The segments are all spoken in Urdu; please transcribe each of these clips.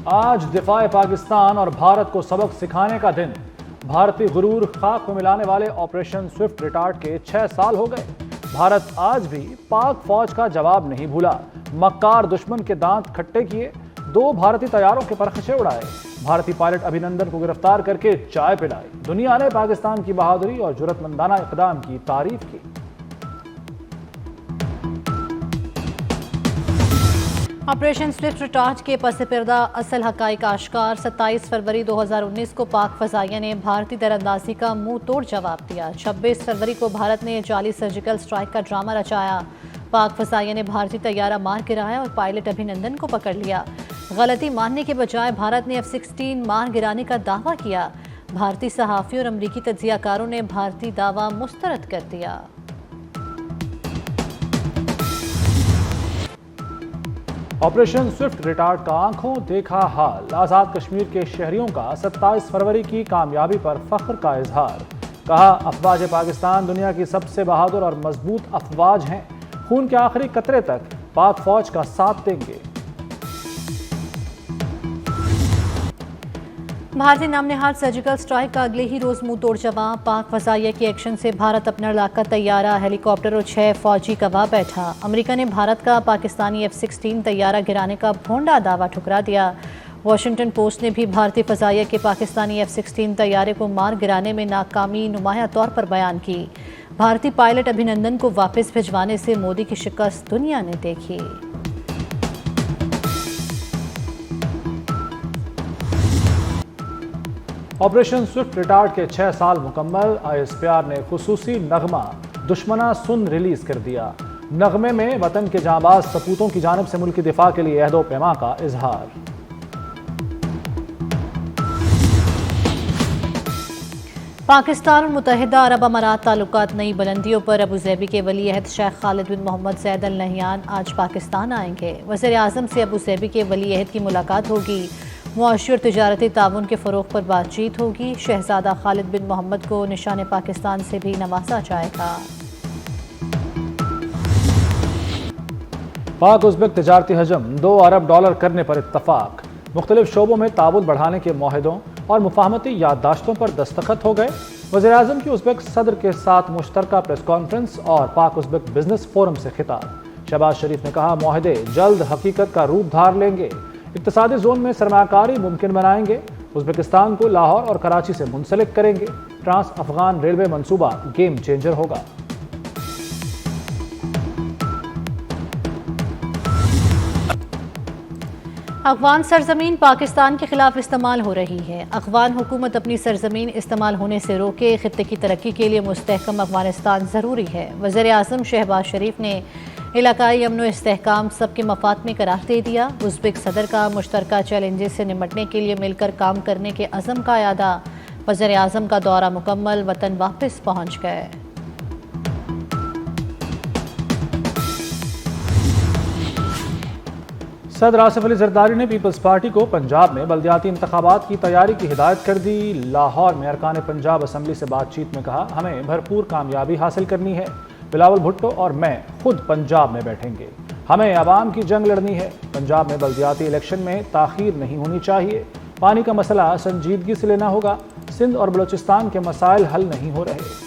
آج دفاع پاکستان اور بھارت کو سبق سکھانے کا دن۔ بھارتی غرور خاک میں ملانے والے آپریشن سوئفٹ ریٹارڈ کے 6 سال ہو گئے۔ بھارت آج بھی پاک فوج کا جواب نہیں بھولا۔ مکار دشمن کے دانت کھٹے کیے، 2 بھارتی طیاروں کے پرخچے اڑائے، بھارتی پائلٹ ابھینندن کو گرفتار کر کے چائے پلائی۔ دنیا نے پاکستان کی بہادری اور جرأت مندانہ اقدام کی تعریف کی۔ آپریشن سوئفٹ ریٹارڈ کے پس پردہ اصل حقائق آشکار۔ 27 فروری 2019 کو پاک فضائیہ نے بھارتی تیراندازی کا منہ توڑ جواب دیا۔ 26 فروری کو بھارت نے جعلی سرجیکل اسٹرائیک کا ڈرامہ رچایا۔ پاک فضائیہ نے بھارتی طیارہ مار گرایا اور پائلٹ ابھینندن کو پکڑ لیا۔ غلطی ماننے کے بجائے بھارت نے F-16 مار گرانے کا دعویٰ کیا۔ بھارتی صحافیوں اور امریکی تجزیہ کاروں نے بھارتی دعویٰ مسترد کر دیا۔ آپریشن سوئفٹ ریٹارڈ کا آنکھوں دیکھا حال۔ آزاد کشمیر کے شہریوں کا 27 فروری کی کامیابی پر فخر کا اظہار۔ کہا، افواج پاکستان دنیا کی سب سے بہادر اور مضبوط افواج ہیں، خون کے آخری قطرے تک پاک فوج کا ساتھ دیں گے۔ بھارتی نام نہاد سرجیکل اسٹرائیک کا اگلے ہی روز منہ توڑ جواب۔ پاک فضائیہ کے ایکشن سے بھارت اپنا لڑاکا طیارہ، ہیلی کاپٹر اور 6 فوجی گواہ بیٹھا۔ امریکہ نے بھارت کا پاکستانی F-16 طیارہ گرانے کا بھونڈا دعویٰ ٹھکرا دیا۔ واشنگٹن پوسٹ نے بھی بھارتی فضائیہ کے پاکستانی F-16 طیارے کو مار گرانے میں ناکامی نمایاں طور پر بیان کی۔ بھارتی پائلٹ ابھینندن کو واپس بھجوانے سے مودی کی شکست دنیا نے دیکھی۔ آپریشن سوئفٹ ریٹارڈ کے 6 سال مکمل۔ ISPR نے خصوصی نغمہ دشمنا سن ریلیز کر دیا۔ نغمے میں وطن کے جانباز سپوتوں کی جانب سے ملکی دفاع کے لیے عہد و پیمان کا اظہار۔ پاکستان اور متحدہ عرب امارات تعلقات نئی بلندیوں پر۔ ابوظہبی کے ولی عہد شیخ خالد بن محمد زید ال نہیان آج پاکستان آئیں گے۔ وزیر اعظم سے ابوظہبی کے ولی عہد کی ملاقات ہوگی۔ معاشی اور تجارتی تعاون کے فروغ پر بات چیت ہوگی۔ شہزادہ خالد بن محمد کو نشان پاکستان سے بھی نوازا جائے گا۔ پاک ازبک تجارتی حجم $2 ارب کرنے پر اتفاق۔ مختلف شعبوں میں تعاون بڑھانے کے معاہدوں اور مفاہمتی یادداشتوں پر دستخط ہو گئے۔ وزیر اعظم کی ازبک صدر کے ساتھ مشترکہ پریس کانفرنس اور پاک ازبک بزنس فورم سے خطاب۔ شہباز شریف نے کہا، معاہدے جلد حقیقت کا روپ دھار لیں گے، اقتصادی زون میں سرمایہ کاری ممکن بنائیں گے، ازبکستان کو لاہور اور کراچی سے منسلک کریں گے۔ ٹرانس افغان ریلوے منصوبہ گیم چینجر ہوگا۔ افغان سرزمین پاکستان کے خلاف استعمال ہو رہی ہے۔ افغان حکومت اپنی سرزمین استعمال ہونے سے روکے۔ خطے کی ترقی کے لیے مستحکم افغانستان ضروری ہے۔ وزیر اعظم شہباز شریف نے علاقائی امن و استحکام سب کے مفاد میں قرار دے دیا۔ ازبک صدر کا مشترکہ چیلنجز سے نمٹنے کے لیے مل کر کام کرنے کے عزم کا اعادہ۔ وزیر اعظم کا دورہ مکمل، وطن واپس پہنچ گئے۔ صدر آصف علی زرداری نے پیپلز پارٹی کو پنجاب میں بلدیاتی انتخابات کی تیاری کی ہدایت کر دی۔ لاہور میں ارکان پنجاب اسمبلی سے بات چیت میں کہا، ہمیں بھرپور کامیابی حاصل کرنی ہے۔ بلاول بھٹو اور میں خود پنجاب میں بیٹھیں گے۔ ہمیں عوام کی جنگ لڑنی ہے۔ پنجاب میں بلدیاتی الیکشن میں تاخیر نہیں ہونی چاہیے۔ پانی کا مسئلہ سنجیدگی سے لینا ہوگا۔ سندھ اور بلوچستان کے مسائل حل نہیں ہو رہے۔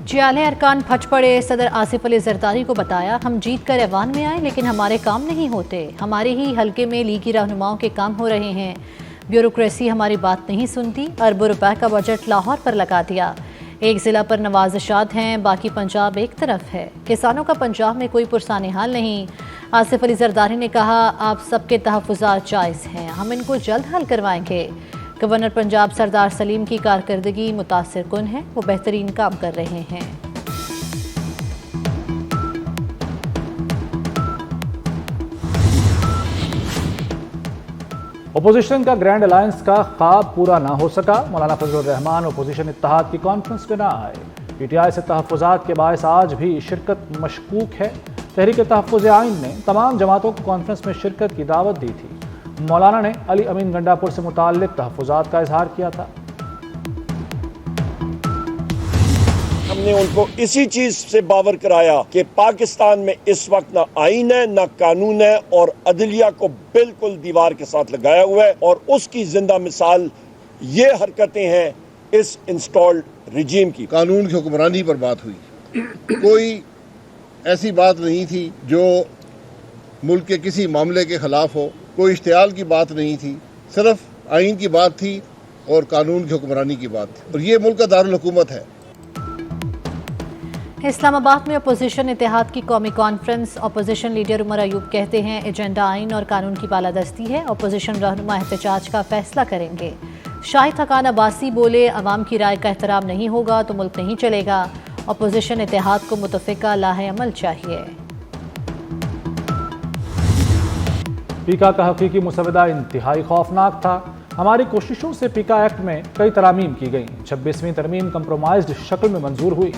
جیالے ارکان پھٹ پڑے۔ صدر آصف علی زرداری کو بتایا، ہم جیت کر ایوان میں آئے لیکن ہمارے کام نہیں ہوتے۔ ہمارے ہی حلقے میں لیگی رہنماؤں کے کام ہو رہے ہیں۔ بیوروکریسی ہماری بات نہیں سنتی۔ اربوں روپے کا بجٹ لاہور پر لگا دیا۔ ایک ضلع پر نوازشات ہیں، باقی پنجاب ایک طرف ہے۔ کسانوں کا پنجاب میں کوئی پرسان حال نہیں۔ آصف علی زرداری نے کہا، آپ سب کے تحفظات جائز ہیں، ہم ان کو جلد حل کروائیں گے۔ گورنر پنجاب سردار سلیم کی کارکردگی متاثر کن ہے، وہ بہترین کام کر رہے ہیں۔ اپوزیشن کا گرینڈ الائنس کا خواب پورا نہ ہو سکا۔ مولانا فضل الرحمان اپوزیشن اتحاد کی کانفرنس میں نہ آئے۔ پی ٹی آئی سے تحفظات کے باعث آج بھی شرکت مشکوک ہے۔ تحریک تحفظ آئین نے تمام جماعتوں کو کانفرنس میں شرکت کی دعوت دی تھی۔ مولانا نے علی امین گنڈا پور سے متعلق تحفظات کا اظہار کیا تھا۔ ہم نے ان کو اسی چیز سے باور کرایا کہ پاکستان میں اس وقت نہ آئین ہے نہ قانون ہے اور عدلیہ کو بالکل دیوار کے ساتھ لگایا ہوا ہے، اور اس کی زندہ مثال یہ حرکتیں ہیں اس انسٹالڈ رجیم کی۔ قانون کی حکمرانی پر بات ہوئی، کوئی ایسی بات نہیں تھی جو ملک کے کسی معاملے کے خلاف ہو، کوئی اشتعال کی بات نہیں تھی، صرف آئین کی بات تھی اور قانون کی حکمرانی کی بات تھی، اور یہ ملک کا دارالحکومت ہے۔ اسلام آباد میں اپوزیشن اتحاد کی قومی conference, opposition leader Omar Ayub کہتے ہیں ایجنڈا آئین اور قانون کی بالادستی ہے، اپوزیشن رہنما احتجاج کا فیصلہ کریں گے۔ شاہد حقان عباسی بولے عوام کی رائے کا احترام نہیں ہوگا تو ملک نہیں چلے گا، اپوزیشن اتحاد کو متفقہ لاہ عمل چاہیے۔ پیکا کا حقیقی مسودہ انتہائی خوفناک تھا، ہماری کوششوں سے پیکا ایکٹ میں کئی ترامیم کی گئیں، 26ویں ترمیم کمپرومائزڈ شکل میں منظور ہوئی۔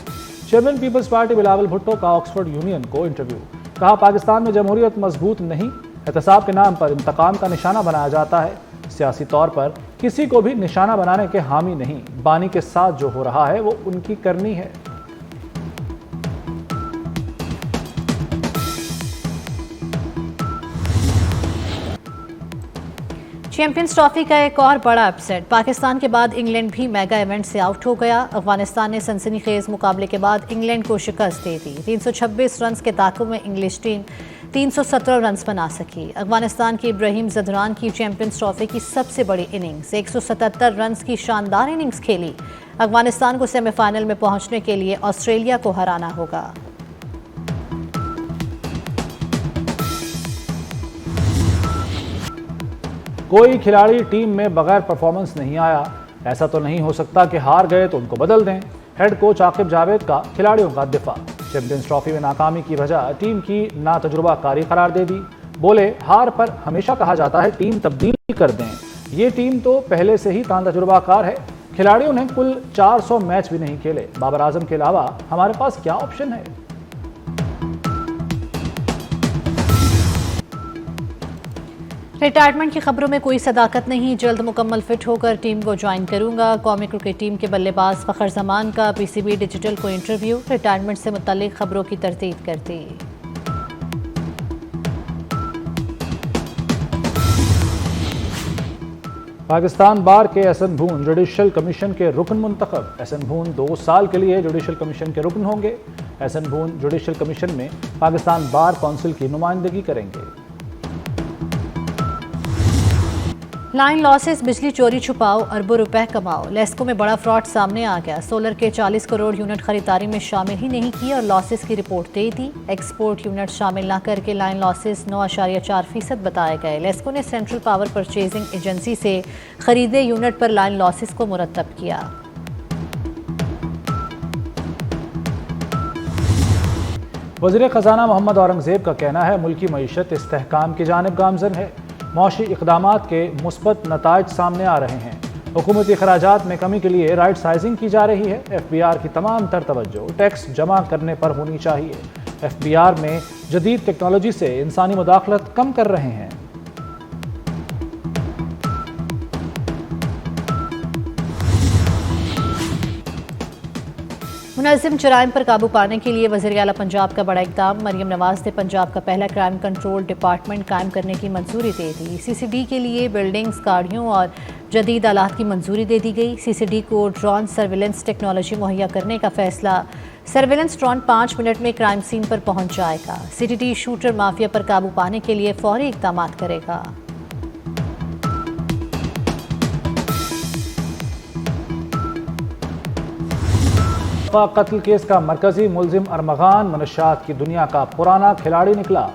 چیئرمین پیپلز پارٹی بلاول بھٹو کا آکسفورڈ یونین کو انٹرویو، کہا پاکستان میں جمہوریت مضبوط نہیں، احتساب کے نام پر انتقام کا نشانہ بنایا جاتا ہے، سیاسی طور پر کسی کو بھی نشانہ بنانے کے حامی نہیں، بانی کے ساتھ جو ہو رہا ہے وہ ان کی کرنی ہے۔ چیمپئنز ٹرافی کا ایک اور بڑا اپسیٹ، پاکستان کے بعد انگلینڈ بھی میگا ایونٹ سے آؤٹ ہو گیا۔ افغانستان نے سنسنی خیز مقابلے کے بعد انگلینڈ کو شکست دے دی، 326 رنز کے تعاقب میں انگلش ٹیم 317 رنز بنا سکی۔ افغانستان کے ابراہیم زدران کی چیمپئنز ٹرافی کی سب سے بڑی اننگز، 177 رنز کی شاندار اننگز کھیلی۔ افغانستان کو سیمی فائنل میں پہنچنے کے لیے آسٹریلیا کو ہرانا ہوگا۔ کوئی کھلاڑی ٹیم میں بغیر پرفارمنس نہیں آیا، ایسا تو نہیں ہو سکتا کہ ہار گئے تو ان کو بدل دیں، ہیڈ کوچ عاقب جاوید کا کھلاڑیوں کا دفاع۔ چیمپئنز ٹرافی میں ناکامی کی وجہ ٹیم کی ناتجربہ کاری قرار دے دی، بولے ہار پر ہمیشہ کہا جاتا ہے ٹیم تبدیل کر دیں، یہ ٹیم تو پہلے سے ہی تجربہ کار ہے، کھلاڑیوں نے کل 400 میچ بھی نہیں کھیلے، بابر اعظم کے علاوہ ہمارے پاس کیا آپشن ہے؟ ریٹائرمنٹ کی خبروں میں کوئی صداقت نہیں، جلد مکمل فٹ ہو کر ٹیم کو جوائن کروں گا، قومی کرکٹ ٹیم کے بلے باز فخر زمان کا پی سی بی ڈیجیٹل کو انٹرویو، ریٹائرمنٹ سے متعلق خبروں کی تردید کرتی۔ پاکستان بار کے ایس این بھون جوڈیشل کمیشن کے رکن منتخب، ایس این بھون 2 سال کے لیے جوڈیشل کمیشن کے رکن ہوں گے۔ ایس این بھون جوڈیشل کمیشن میں پاکستان بار کونسل کی نمائندگی کریں گے۔ لائن لاسز، بجلی چوری چھپاؤ، اربوں روپے کماؤ، لیسکو میں بڑا فراڈ سامنے آ گیا، سولر کے 40 کروڑ یونٹ خریداری میں شامل ہی نہیں کی اور لاسز کی رپورٹ دے دی، ایکسپورٹ یونٹ شامل نہ کر کے لائن لاسز 9.4% بتائے گئے۔ لیسکو نے سینٹرل پاور پرچیزنگ ایجنسی سے خریدے یونٹ پر لائن لاسز کو مرتب کیا۔ وزیر خزانہ محمد اورنگزیب کا کہنا ہے ملکی معیشت استحکام کی جانب گامزن ہے، معاشی اقدامات کے مثبت نتائج سامنے آ رہے ہیں، حکومتی اخراجات میں کمی کے لیے رائٹ سائزنگ کی جا رہی ہے، ایف بی آر کی تمام تر توجہ ٹیکس جمع کرنے پر ہونی چاہیے، ایف بی آر میں جدید ٹیکنالوجی سے انسانی مداخلت کم کر رہے ہیں۔ منظم جرائم پر قابو پانے کے لیے وزیر اعلیٰ پنجاب کا بڑا اقدام، مریم نواز نے پنجاب کا پہلا کرائم کنٹرول ڈپارٹمنٹ قائم کرنے کی منظوری دے دی، سی سی ڈی کے لیے بلڈنگز، گاڑیوں اور جدید آلات کی منظوری دے دی گئی، سی سی ڈی کو ڈرون سرویلنس ٹیکنالوجی مہیا کرنے کا فیصلہ، سرویلنس ڈرون 5 منٹ میں کرائم سین پر پہنچ جائے گا، C T D shooter mafia پر قابو پانے کے لیے فوری اقدامات کرے گا۔ قتل کیس کا مرکزی ملزم ارمغان منشیات کی دنیا کا پرانا کھلاڑی نکلا،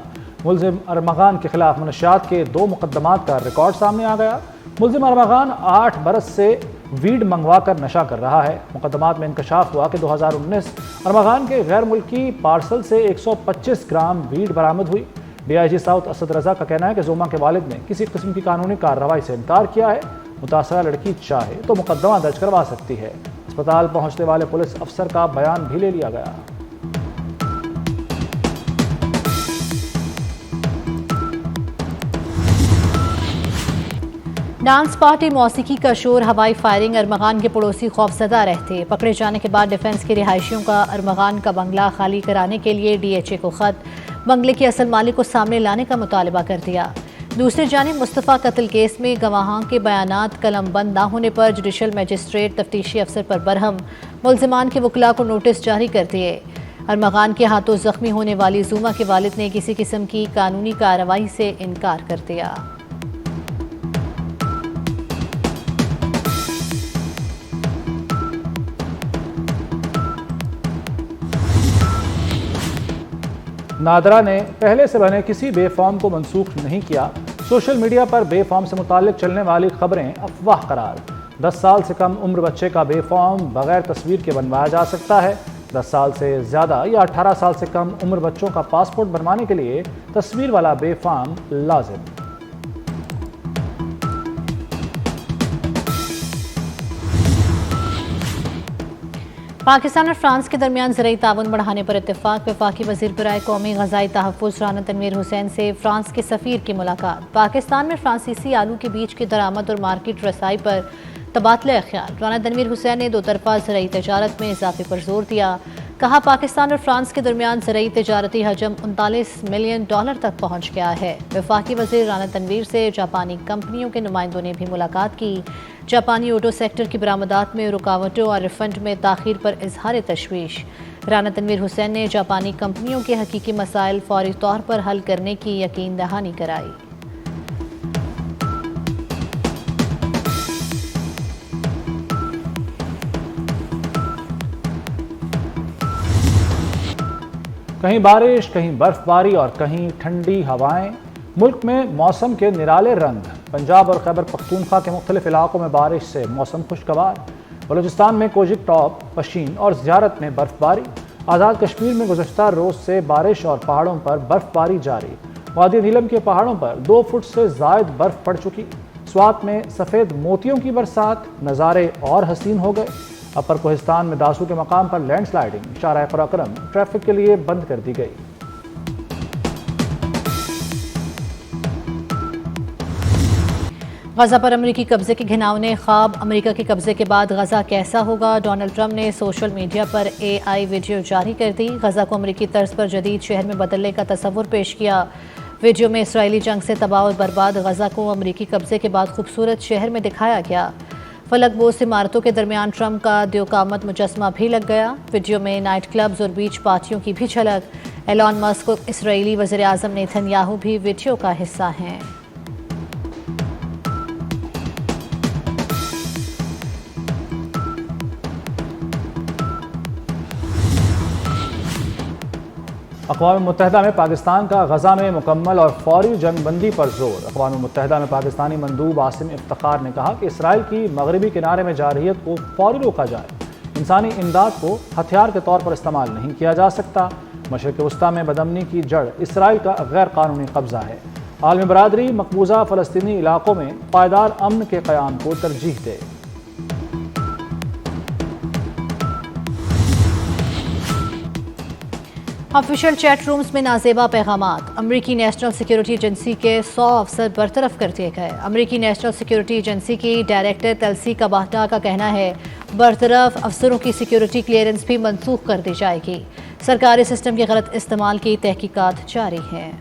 ملزم ارمغان کے خلاف منشیات کے 2 مقدمات کا ریکارڈ سامنے آ گیا، ملزم ارمغان 8 برس سے ویڈ منگوا کر نشہ کر رہا ہے، مقدمات میں انکشاف ہوا کہ 2019 ارمغان کے غیر ملکی پارسل سے 125 گرام ویڈ برآمد ہوئی۔ D I G south Asad Raza کا کہنا ہے کہ زوما کے والد نے کسی قسم کی قانونی کارروائی سے انکار کیا ہے، متاثرہ لڑکی چاہے تو مقدمہ درج کروا سکتی ہے، اسپتال پہنچنے والے پولیس افسر کا بیان بھی لے لیا گیا۔ ڈانس پارٹی موسیقی کا شور، ہوائی فائرنگ، ارمغان کے پڑوسی خوفزدہ رہتے۔ پکڑے جانے کے بعد ڈیفنس کے رہائشیوں کا ارمغان کا بنگلہ خالی کرانے کے لیے ڈی ایچ اے کو خط، بنگلے کے اصل مالک کو سامنے لانے کا مطالبہ کر دیا۔ دوسری جانب مصطفیٰ قتل کیس میں گواہاں کے بیانات قلم بند نہ ہونے پر جوڈیشل مجسٹریٹ تفتیشی افسر پر برہم، ملزمان کے وکلاء کو نوٹس جاری کر دیے۔ ارمغان کے ہاتھوں زخمی ہونے والی زوما کے والد نے کسی قسم کی قانونی کارروائی سے انکار کر دیا۔ نادرا نے پہلے سے بنے کسی بے فارم کو منسوخ نہیں کیا، سوشل میڈیا پر بے فارم سے متعلق چلنے والی خبریں افواہ قرار۔ 10 سال سے کم عمر بچے کا بے فارم بغیر تصویر کے بنوایا جا سکتا ہے۔ 10 سال سے زیادہ یا 18 سال سے کم عمر بچوں کا پاسپورٹ بنوانے کے لیے تصویر والا بے فارم لازم۔ پاکستان اور فرانس کے درمیان زرعی تعاون بڑھانے پر اتفاق۔ وفاقی وزیر برائے قومی غذائی تحفظ رانا تنویر حسین سے فرانس کے سفیر کی ملاقات۔ پاکستان میں فرانسیسی آلو کے بیج کی درآمد اور مارکیٹ رسائی پر تبادلہ خیال۔ رانا تنویر حسین نے دو طرفہ زرعی تجارت میں اضافے پر زور دیا۔ کہا پاکستان اور فرانس کے درمیان زرعی تجارتی حجم $39 ملین تک پہنچ گیا ہے۔ وفاقی وزیر رانا تنویر سے جاپانی کمپنیوں کے نمائندوں نے بھی ملاقات کی۔ جاپانی آٹو سیکٹر کی برآمدات میں رکاوٹوں اور ریفنڈ میں تاخیر پر اظہار تشویش۔ رانا تنویر حسین نے جاپانی کمپنیوں کے حقیقی مسائل فوری طور پر حل کرنے کی یقین دہانی کرائی۔ کہیں بارش، کہیں برف باری اور کہیں ٹھنڈی ہوائیں، ملک میں موسم کے نرالے رنگ۔ پنجاب اور خیبر پختونخوا کے مختلف علاقوں میں بارش سے موسم خوشگوار۔ بلوچستان میں کوجک ٹاپ، پشین اور زیارت میں برف باری۔ آزاد کشمیر میں گزشتہ روز سے بارش اور پہاڑوں پر برف باری جاری۔ وادی نیلم کے پہاڑوں پر 2 فٹ سے زائد برف پڑ چکی۔ سوات میں سفید موتیوں کی برسات، نظارے اور حسین ہو گئے۔ اپر کوہستان میں داسو کے مقام پر لینڈ سلائیڈنگ، شارع قراقرم ٹریفک کے لیے بند کر دی گئی۔ غزہ پر امریکی قبضے کے گھناؤنے خواب، امریکہ کے قبضے کے بعد غزہ کیسا ہوگا؟ ڈونلڈ ٹرمپ نے سوشل میڈیا پر AI ویڈیو جاری کر دی۔ غزہ کو امریکی طرز پر جدید شہر میں بدلنے کا تصور پیش کیا۔ ویڈیو میں اسرائیلی جنگ سے تباہ و برباد غزہ کو امریکی قبضے کے بعد خوبصورت شہر میں دکھایا گیا۔ فلک بوس عمارتوں کے درمیان ٹرمپ کا دیوقامت مجسمہ بھی لگ گیا۔ ویڈیو میں نائٹ کلبز اور بیچ پارٹیوں کی بھی جھلک۔ ایلان مسک اور اسرائیلی وزیر اعظم نیتن یاہو بھی ویڈیو کا حصہ ہیں۔ اقوام متحدہ میں پاکستان کا غزہ میں مکمل اور فوری جنگ بندی پر زور۔ اقوام متحدہ میں پاکستانی مندوب عاصم افتخار نے کہا کہ اسرائیل کی مغربی کنارے میں جارحیت کو فوری روکا جائے۔ انسانی امداد کو ہتھیار کے طور پر استعمال نہیں کیا جا سکتا۔ مشرق وسطیٰ میں بدامنی کی جڑ اسرائیل کا غیر قانونی قبضہ ہے۔ عالمی برادری مقبوضہ فلسطینی علاقوں میں پائیدار امن کے قیام کو ترجیح دے۔ آفیشل چیٹ رومز میں نازیبا پیغامات۔ امریکی نیشنل سیکیورٹی ایجنسی کے 100 افسر برطرف کر دیے گئے۔ امریکی نیشنل سیکیورٹی ایجنسی کی ڈائریکٹر تلسی کباہٹا کا کہنا ہے برطرف افسروں کی سیکیورٹی کلیئرنس بھی منسوخ کر دی جائے گی۔ سرکاری سسٹم کے غلط استعمال کی تحقیقات جاری ہیں۔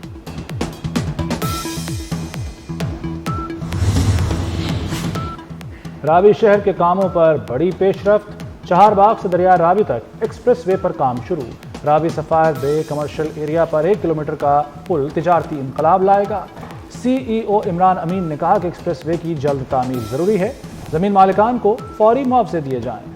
راوی شہر کے کاموں پر بڑی پیش رفت۔ چہار باغ سے دریا راوی تک ایکسپریس وے پر کام شروع۔ راوی سفائر بے کمرشل ایریا پر 1 کلومیٹر کا پل تجارتی انقلاب لائے گا۔ CEO عمران امین نے کہا کہ ایکسپریس وے کی جلد تعمیر ضروری ہے۔ زمین مالکان کو فوری معاوضے دیے جائیں۔